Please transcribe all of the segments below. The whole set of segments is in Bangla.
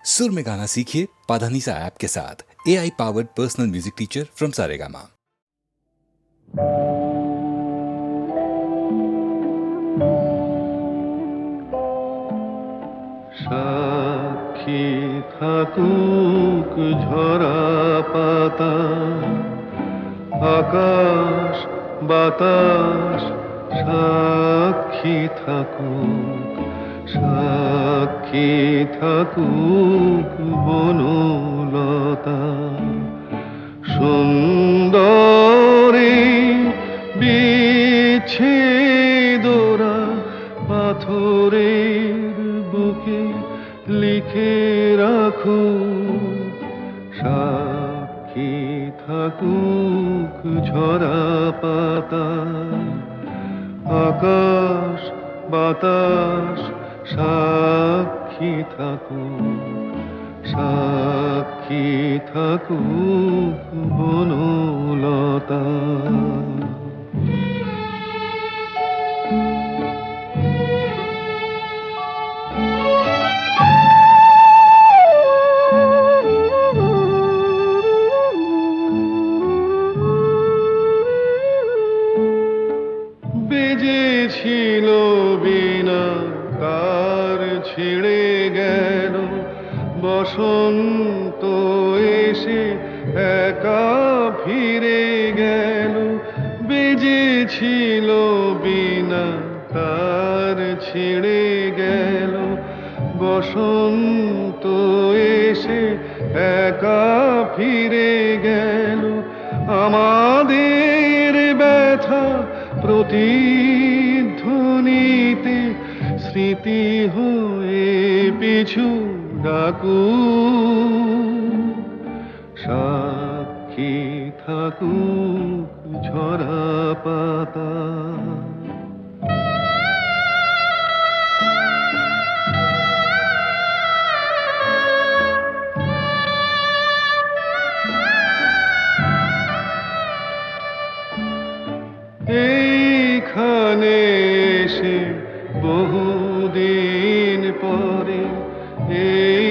सुर में गाना सीखिए पाधानीसा ऐप के साथ। AI powered personal music teacher from Saregama. সাক্ষী থাকুক ঝরা পাতা, আকাশ বাতাস সাক্ষী থাকুক, সাক্ষী থাকুক বনলতা। সুন্দরী বিচ্ছেদরা পাথরের বুকে লিখে রাখুক, সাক্ষী থাকুক ঝরা পাতা, আকাশ বাতাস সাক্ষী থাকুক, সাক্ষী থাকুক বনলতা। বেজেছিল বিনা তার ছিঁড়ে গেল, বসন্ত এসে একা ফিরে গেল। বেজেছিল বিনা তার ছিঁড়ে গেল, বসন্ত এসে একা ফিরে গেল। আমাদের ব্যথা প্রতিধ্বনিতে স্মৃতি হয়ে পিছু ডাকুক, সাক্ষী থাকুক ঝরা পাতা। এইখানে এসে বহুদিন পরে এই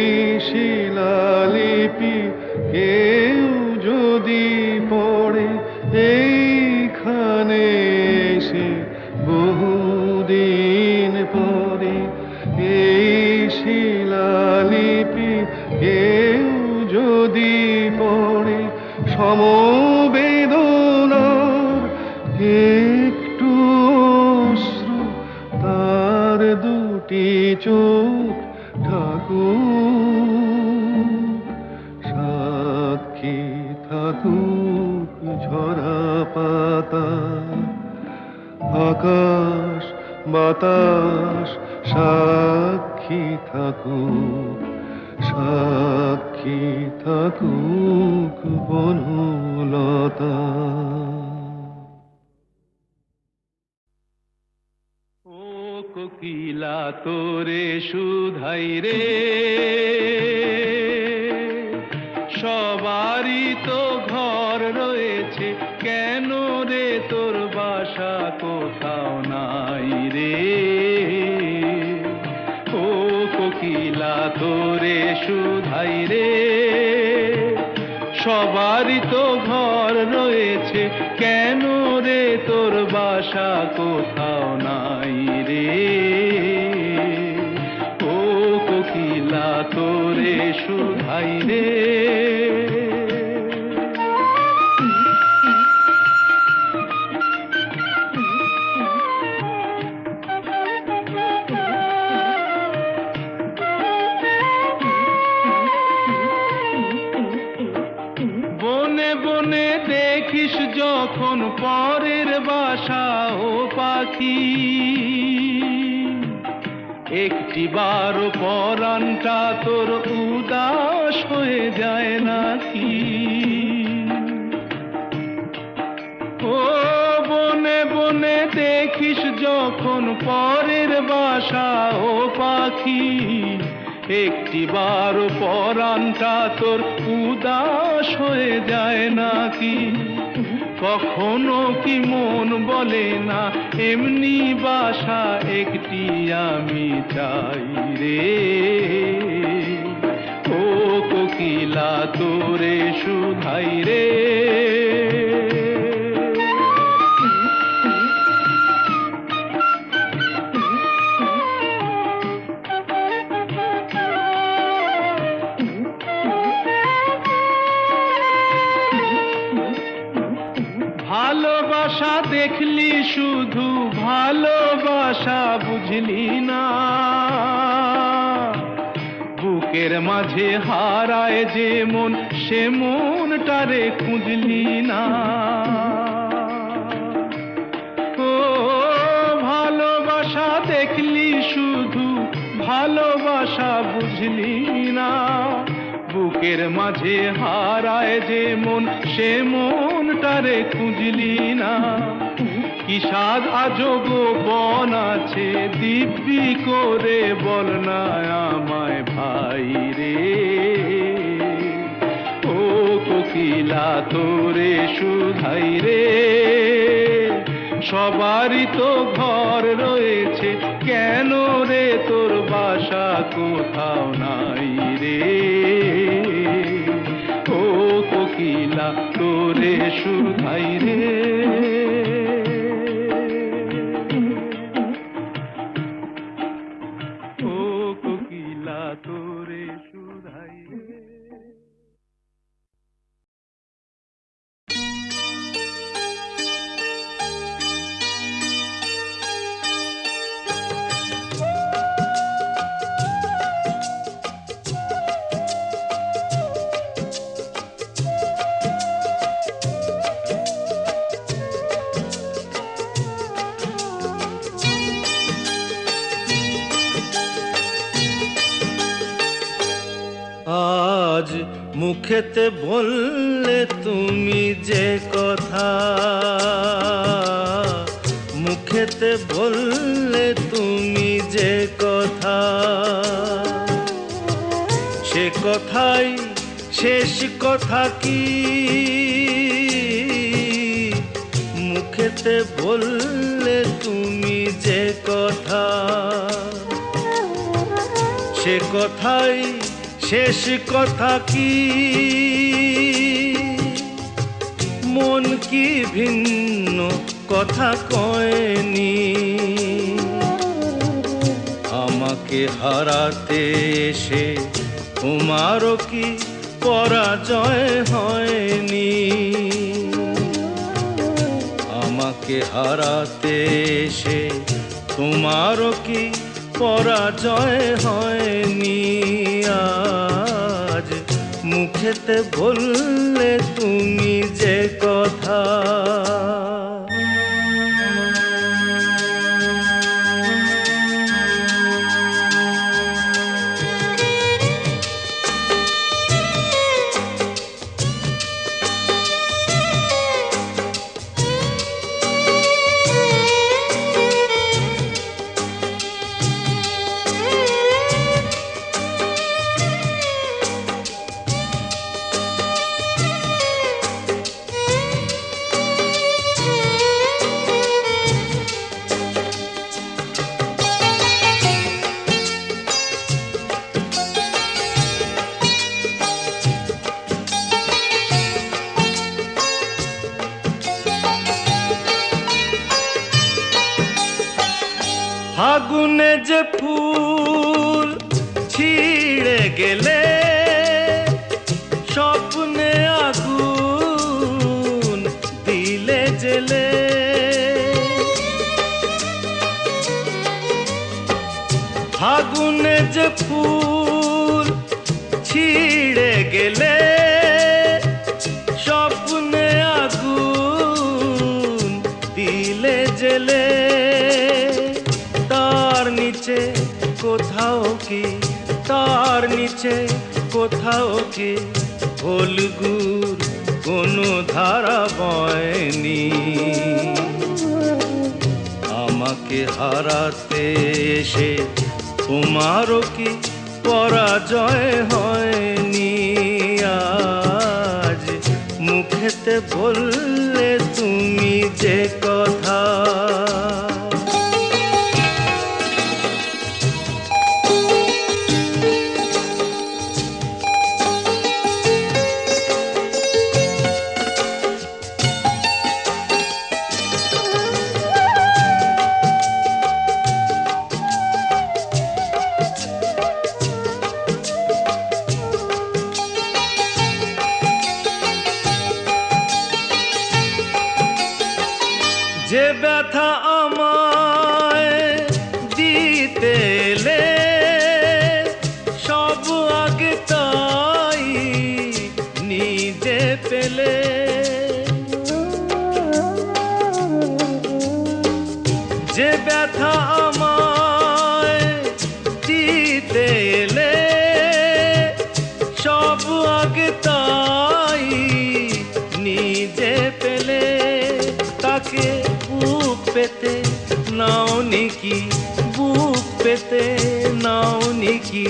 শিলালিপি কেউ যদি পড়ে, এইখানে এসে বহুদিন পরে এই শিলালিপি কেউ যদি পড়ে, সমবেদনার একটু অশ্রু তার দুটি চোখ ঠাকুর, সাক্ষী থাকুক ঝরা পাতা, আকাশ বাতাস সাক্ষী থাকুক, সাক্ষী থাকুক বনলতা। কোকিলা তোরে শুধাই রে, সবারই তো ঘর রয়েছে, কেন রে তোর বাসা কোথাও নাই রে। ও কোকিলা তোরে শুধাই রে, সবারই তো ঘর রয়েছে, কেন রে তোর বাসা কোথাও নাই রে। ও কোকিলা তোরে শুধাই রে। বনে বনে দেখিস যখন পরের বাসা ও পাখি, একটি বার পরাণটা তোর উদাস হয়ে যায় নাকি। ও বনে বনে দেখিস যখন পরের বাসা ও পাখি, একটি বার পরাণটা তোর উদাস হয়ে যায় নাকি। কখনো কি মন বলে না এমনি বাসা একটি আমি চাই রে। ও কোকিলা তোরে শুধাই রে। ভালোবাসা দেখলি শুধু, ভালোবাসা বুঝলি না, বুকের মাঝে হারায় যে মন, সে মনটারে খুঁজলি না। ও ভালোবাসা দেখলি শুধু, ভালোবাসা বুঝলি না, বুকের মাঝে হারায় যে মন, সে মনটারে খুঁজলি না। কি স্বাদ আজব বন আছে, দিব্যি করে বল না আমায় ভাই রে। ও কোকিলা তোরে শুধাই রে। সবারই তো ঘর রয়েছে, কেন রে তোর বাসা কোথাও নাই রে। ও কোকিলা তোরে শুধাই রে। ও কোকিলা তোরে শুধাই রে। আজ মুখেতে বললে তুমি যে কথা, মুখেতে বললে তুমি যে কথা, সে কথাই শেষ কথা কি? মুখেতে বললে তুমি যে কথা, সে কথাই শেষ কথা কি? মন কি ভিন্ন কথা কয়নি? আমাকে হারাতে এসে তোমারও কি পরাজয় হয়নি? আমাকে হারাতে এসে তোমারও কি পরাজয় হয়নি? আজ মুখেতে বললে তুমি যে কথা, ফাগুনে যে ফুল ছিঁড়ে গেলে, স্বপ্নে আগুন দিলে জেলে। ফাগুনে যে ফুল ছিঁড়ে গেলে, স্বপ্নে আগুন দিলে জেলে। তার নিচে কোথাও কি, তার নিচে কোথাও কি ফলগুর কোনো ধারা বয়নি? আমাকে হারাতে এসে তোমারও কি পরাজয় হয়নি? আজ মুখেতে বললে তুমি যে কথা, লাগে তাই নিজে পেলে তাকে বুক পেতে নাও নিকি, বুক পেতে নাও নিকি,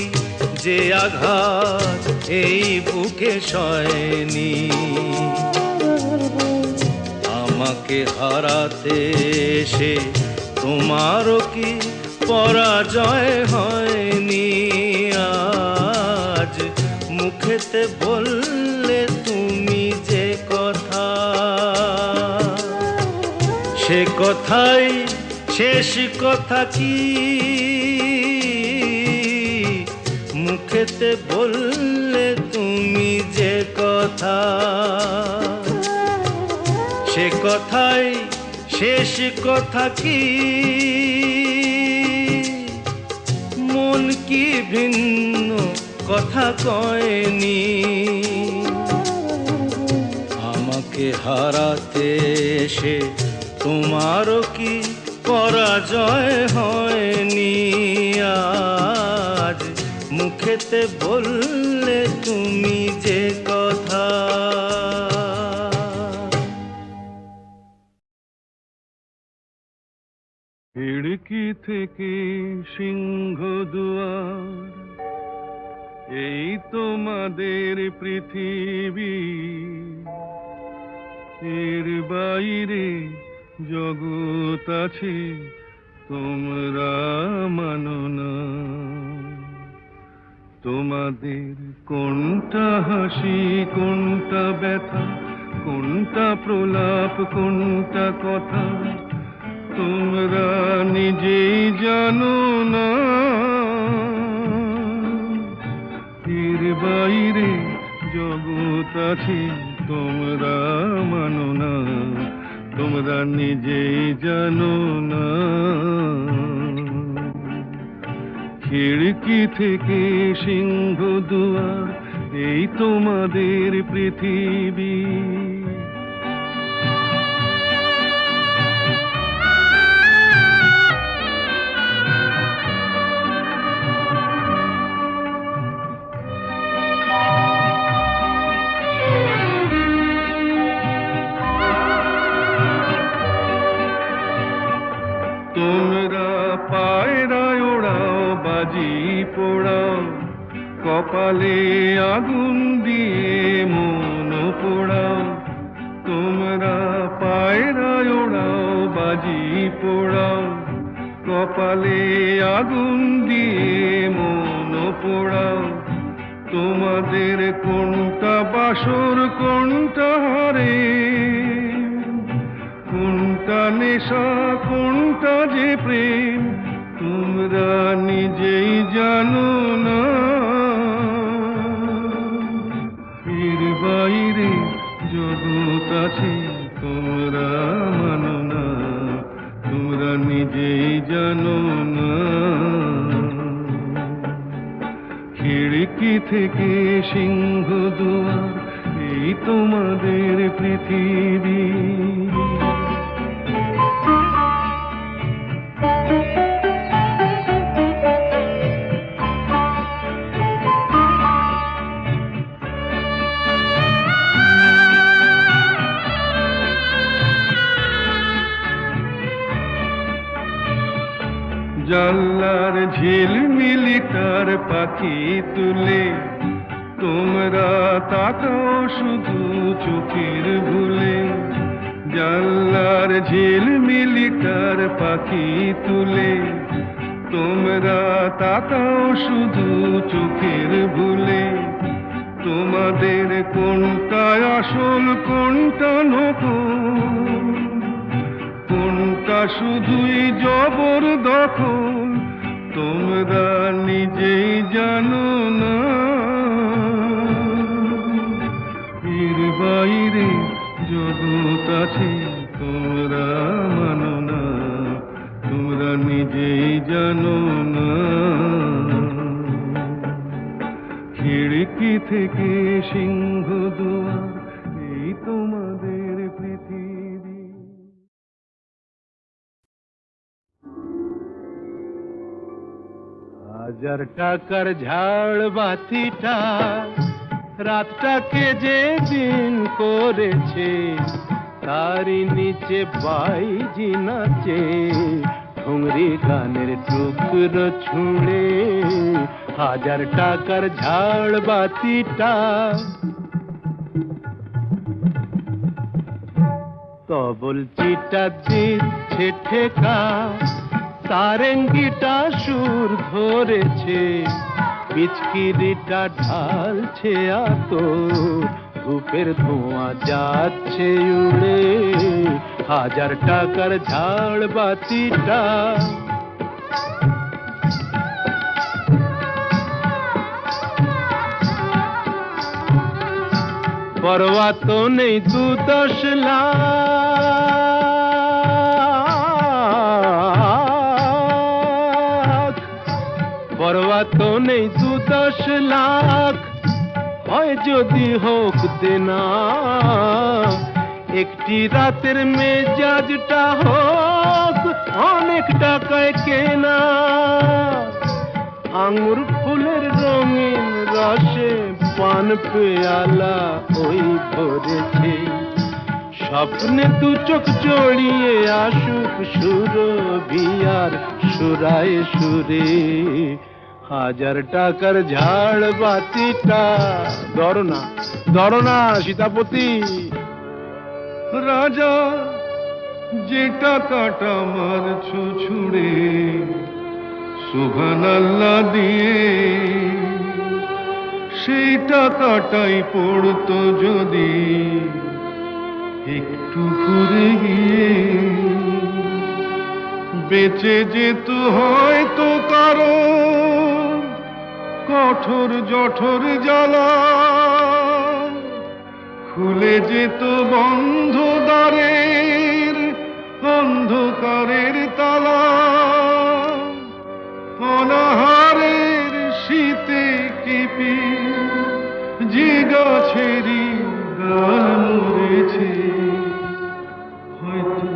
যে আঘাত এই বুকে সয়নি। আমাকে হারাতে এসে তোমারও কি পরাজয় হয়নি? আজ মুখেতে বললে তুমি যে কথা, সে কথাই শেষ কথা কি? মুখেতে বললে তুমি যে কথা, সে কথাই শেষ কথা কি? মন কি ভিন্ন কথা কয়নি? আমাকে হারাতে এসে তোমারও কি পরাজয় হয়নি? আজ মুখেতে বললে তুমি যে কথা। খিড়কি থেকে সিংহ দুয়ার, এই তোমাদের পৃথিবী, এর বাইরে জগৎ আছে তোমরা মানো না। তোমাদের কোনটা হাসি, কোনটা ব্যথা, কোনটা প্রলাপ, কোনটা কথা, তোমরা নিজেই জানো না। এর বাইরে জগৎ আছে তোমরা মানো না, তোমরা নিজেই জানো না। খিড়কি থেকে সিংহ দুয়ার, এই তোমাদের পৃথিবী। তোমরা পায়রায় ওড়াও, বাজি পোড়াও, কপালে আগুন দিয়ে মন পোড়াও। তোমরা পায়রায় ওড়াও, বাজি পোড়াও, কপালে আগুন দিয়ে মন পোড়াও। তোমাদের কোনটা বাসর, কোনটা হারে, কোনটা নেশা, কোনটা যে প্রেম, তোমরা নিজেই জানো না। এর বাইরে জগৎ আছে তোমরা মানো না, তোমরা নিজেই জানো না। খিড়কি থেকে সিংহ দুয়ার, এই তোমাদের পৃথিবী। জানলার ঝিলমিলি তার পাখি তুলে, তোমরা তাকাও শুধু চোখের ভুলে। জানলার ঝিলমিলি তার পাখি তুলে, তোমরা তাকাও শুধু চোখের ভুলে। তোমাদের কোনটা আসল, কোনটা নকল, কোনটা শুধুই জবরদখল, তোমরা নিজেই জানো না। এর বাইরে জগৎ আছে তোমরা মানো না, তোমরা নিজেই জানো না। খিড়কি থেকে সিংহ দুয়ার, এই তোমাদের পৃথিবী। হাজার টাকার ঝাড় বাতিটা রাতটাকে যে দিন করেছে তারই নিচে বাইজি নাচে ঠুংরি গানের টুকরো ছুঁড়ে 1000 টাকার ঝাড় বাতিটা তবল চিটা দিচ্ছে ঠেকা সারেঙ্গিটা সুর ধরেছে পিচকিরিটা ঢালছে আতর ধূপের ধোঁয়া যাচ্ছে উড়ে 1000 টাকার ঝাড় বাতিটা পরোয়া তো নেই 2-10 লাখ পরোয়া তো নেই 2-10 লাখ হয় যদি হোক দেনা একটি রাতের মেজাজটা হোক অনেক টাকায় কেনা আঙ্গুর ফুলের রঙিন রসে পান পেয়ালা ওই ভরেছে স্বপ্নে 2 চোখ জড়িয়ে আসুক সুরভিয়ার সুরায় সুরে 1000 টাকার ঝাড় বাতিটা ধরো না সীতাপতি রাজা যে টাকাটা মারছো ছুড়ে সুবহানাল্লাহ দিয়ে সেই টাকাটাই পড়তো যদি একটু ঘুরে গিয়ে বেঁচে যেত হয়তো কারো কঠোর জঠর জ্বালা খুলে যেত বন্ধ দ্বারের অন্ধকারের তালা অনাহারের শীতে কেঁপে যে গাছেরই ডাল মরেছে হয়তো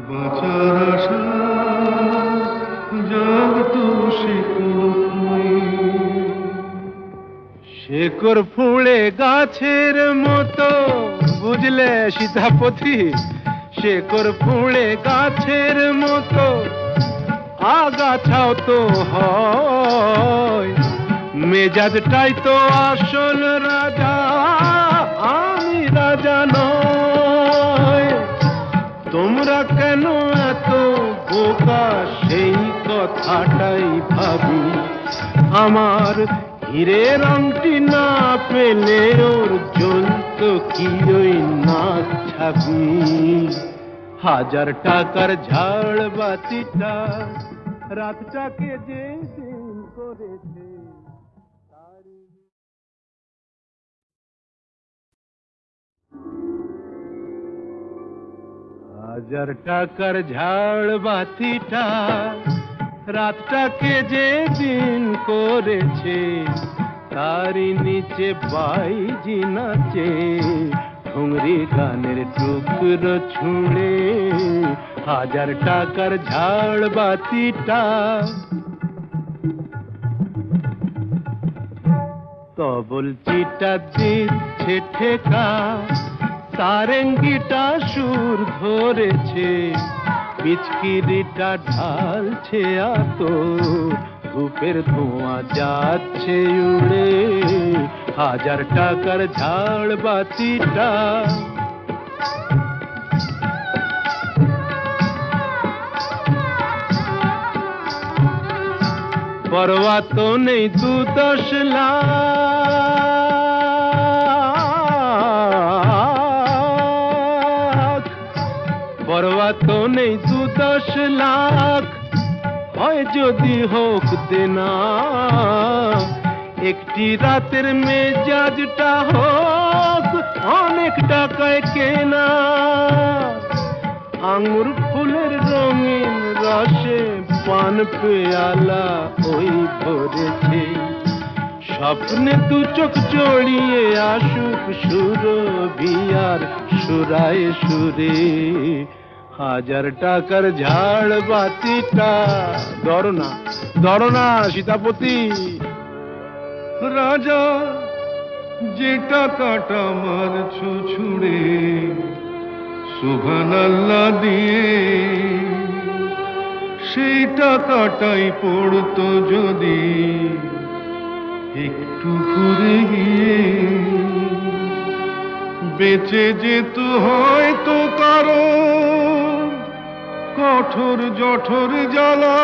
বাঁচার আশা জাগতো শেকড় ফুঁড়ে গাছের মতো বুঝলে সীতাপতি শেকড় ফুঁড়ে গাছের মতো আগাছাও তো হয় মেজাজটাই তো আসল রাজা আমি রাজা নয় তোমরা কেন এত বোকা সেই কথাটাই ভাবি আমার হীরের আংটি না পেলে ওর জ্বলত কি ওই নাক ছাবি 1000 টাকার ঝাড় বাতিটা রাতটাকে যে দিন করেছে হাজার টাকার ঝাড় বাতিটা রাতটাকে যে দিন করেছে তারই নিচে বাইজি নাচে ঠুংরি গানের টুকরো ছুঁড়ে 1000 টাকার ঝাড় বাতিটা তবল চিটা দিচ্ছে ঠেকা সারেঙ্গিটা সুর ধরেছে পিচকিরিটা ঢালছে আতর ধূপের ধোঁয়া যাচ্ছে উড়ে 1000 টাকার ঝাড় বাতিটা পরোয়া তো নেই 2-10 লাখ পরোয়া তো নেই 2-10 লাখ হয় যদি হোক দেনা একটি রাতের মেজাজটা হোক অনেক টাকায় কেনা আঙ্গুর ফুলের রঙিন রসে পান পেয়ালা ওই ভরেছে স্বপ্নে 2 চোখ জড়িয়ে আসুক সুরভিয়ার সুরায় সুরে 1000 টাকার ঝাড় বাতিটা ধরো না সীতাপতি রাজা যে টাকাটা মারছো ছুড়ে সুবহানাল্লাহ দিয়ে, সেই টাকাটাই পড়তো যদি একটু ঘুরে গিয়ে, বেঁচে যেত হয়তো কারো কঠোর জঠর জ্বালা,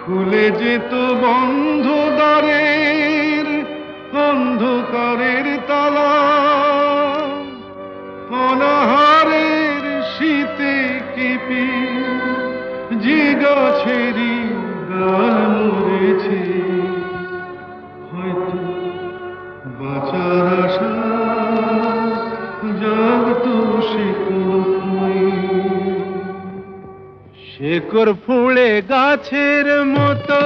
খুলে যেত বন্ধ দ্বারের অন্ধকারের তালা, অনাহারের শীতে কেঁপে যে গাছেরই ডাল মরেছে, হয়তো বাঁচার আশা জাগতো সে শেকড় ফুঁড়ে গাছের মতো,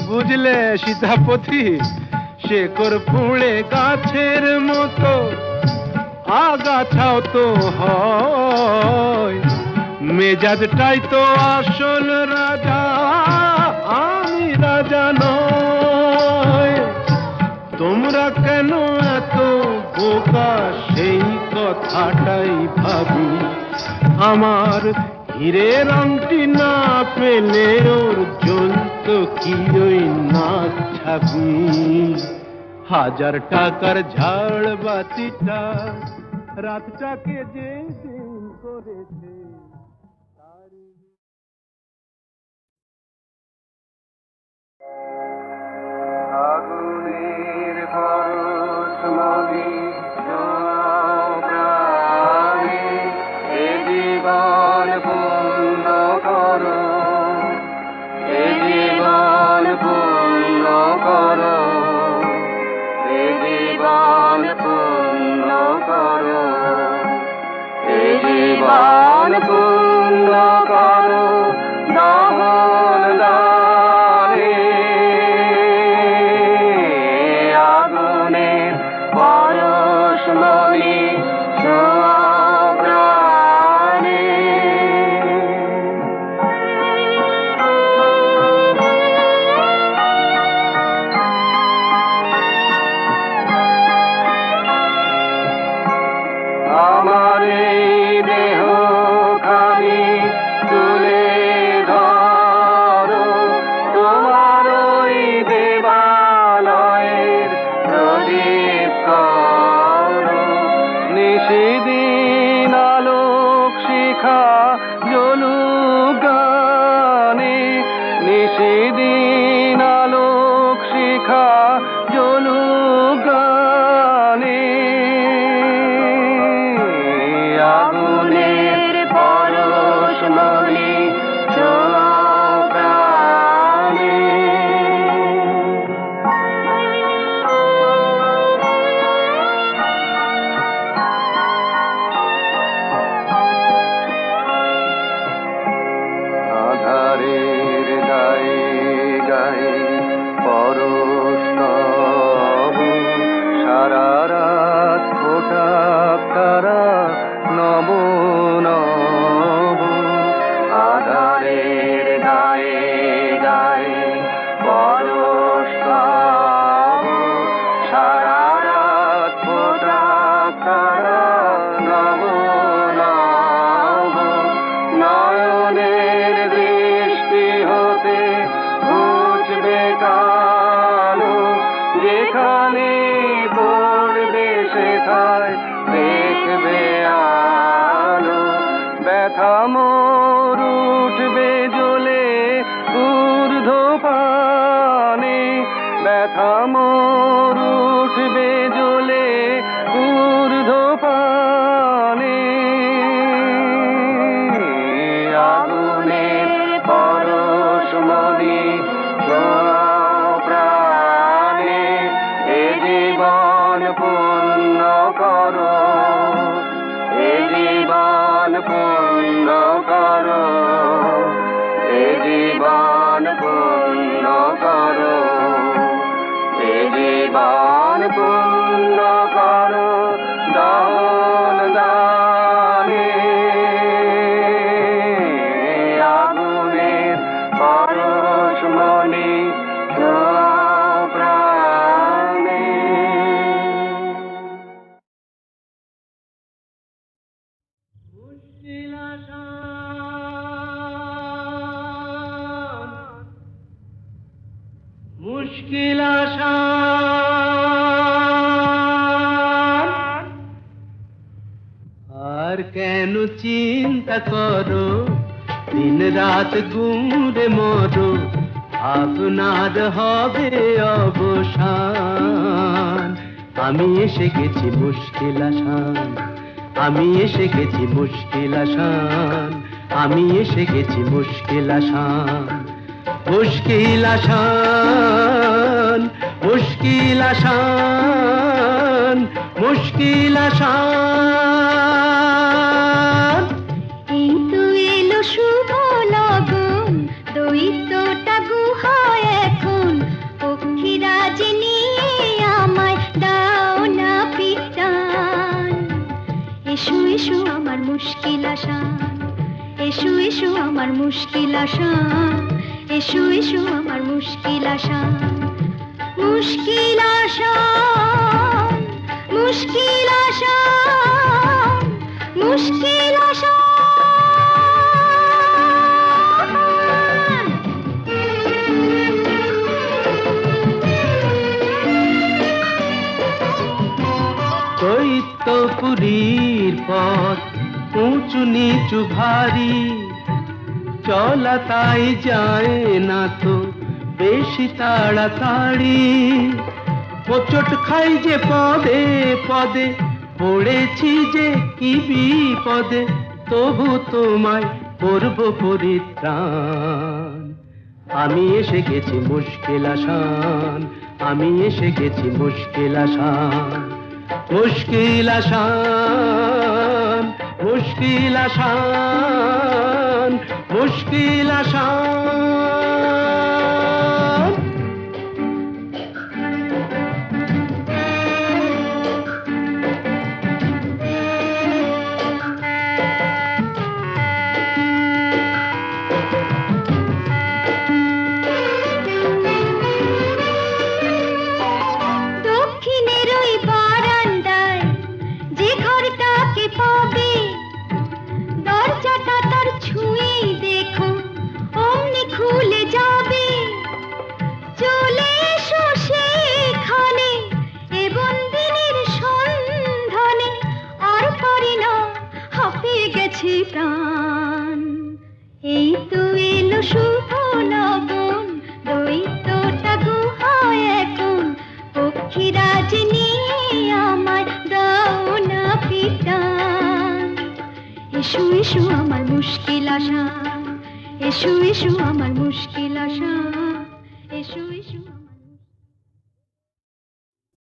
বুঝলে সীতাপতি, শেকড় ফুঁড়ে গাছের মতো আগাছাও তো হয়, মেজাজটাই তো আসল রাজা, আমি রাজা নয়। তোমরা কেন এত বোকা সেই কথাটাই ভাবি, আমার হীরের আংটি না পেলে ওর জ্বলতো কি ওই নাক ছাবি, 1000 টাকার ঝাড় বাতিটা রাতটাকে যে দিন করেছে। আগুনের পরশমণি প্রাণে এ জীবন পূর্ণ করো, এ জীবন পূর্ণ করো, এ জীবন পূর্ণ করো, এ জীবন পূর্ণ করো দমন দানে, আগুনের পরশমণি ছোঁয়া প্রাণে। আমার এই দেহ খানি তুলে ধরো, তোমার ওই দেবালয়ের প্রদীপ করো, নিশিদিন আলোক শিখা জ্বলুক গানে, নিশিদিন আলোক শিখা জ্বলুক গানে, আগুনের পরশমণি ছোঁয়া প্রাণে। আধারের গায়ে গায়ে পরশ তব, সারা রাত ফোটাক তারা নব নব, আধারের গায়ে গায়ে পরশ তব, সারা রাত ফোটাক তারা নব নব, নয়নের দৃষ্টি হতে ঘুচবে কালো, যেখানে পড়বে সেথায় দেখবে আলো, ব্যথা মোর উঠবে জ্বলে ঊর্ধ্বপানে, ব্যথা মোর উঠবে জ্বলে ঊর্ধ্বপানে, আগুনের পরশমণি ছোঁয়া প্রাণে, এ জীবন পূর্ণ করো, এ জীবন পূর্ণ করো, এ জীবন পূর্ণ করো, এ জীবন পূর্ণ করো দমন দানে, আগুনের পরশমণি ছোঁয়া প্রাণে। কেন চিন্তা করো, দিন রাত গুমরে মরো, ভাবনার হবে অবসান। আমি এসে গেছি মুশকিল আসান, আমি এসে গেছি মুশকিল আসান, আমি এসে গেছি মুশকিল আসান। মুশকিল আসান, মুশকিল আসান, মুশকিল আসান। এই তো এলো শুভ লগন, দৈত্যটা গুহায় এখন, পক্ষীরাজ নিয়ে আমায় দাও না পিটান। এসো এসো আমার মুশকিল আসান, এসো এসো আমার মুশকিল আসান, এসো এসো আমার মুশকিল আসান। মুশকিল আসান, মুশকিল আসান, মুশকিল আসান। দৈত্যপুরীর পথ উঁচু নিচু ভারী, চলা তাই যায় না তো বেশি তাড়াতাড়ি। হোঁচট খাই যে পদে পদে, পড়েছি যে কি বিপদে, তবু তোমায় করব পরিত্রাণ। আমি এসে গেছি মুশকিল আসান, আমি এসে গেছি মুশকিল আসান। মুশকিল আসান, মুশকিল আসান, মুশকিল আসান। দক্ষিণের ওই বারান্দায় যে ঘরটাকে পাবে, দরজাটা তার ছুঁয়েই দেখো অমনি খুলে যাবে। চলে এসো সেখানে এ বন্দিনীর সন্ধানে, আর পারি না হাঁপিয়ে গেছে প্রাণ। এই তো এলো শুভ লগন, দৈত্যটা গুহায় এখন, পক্ষীরাজ নিয়ে আমায় দাও না পিটান। এসো এসো আমার মুশকিল আসান, এসো এসো আমার মুশকিল আসান।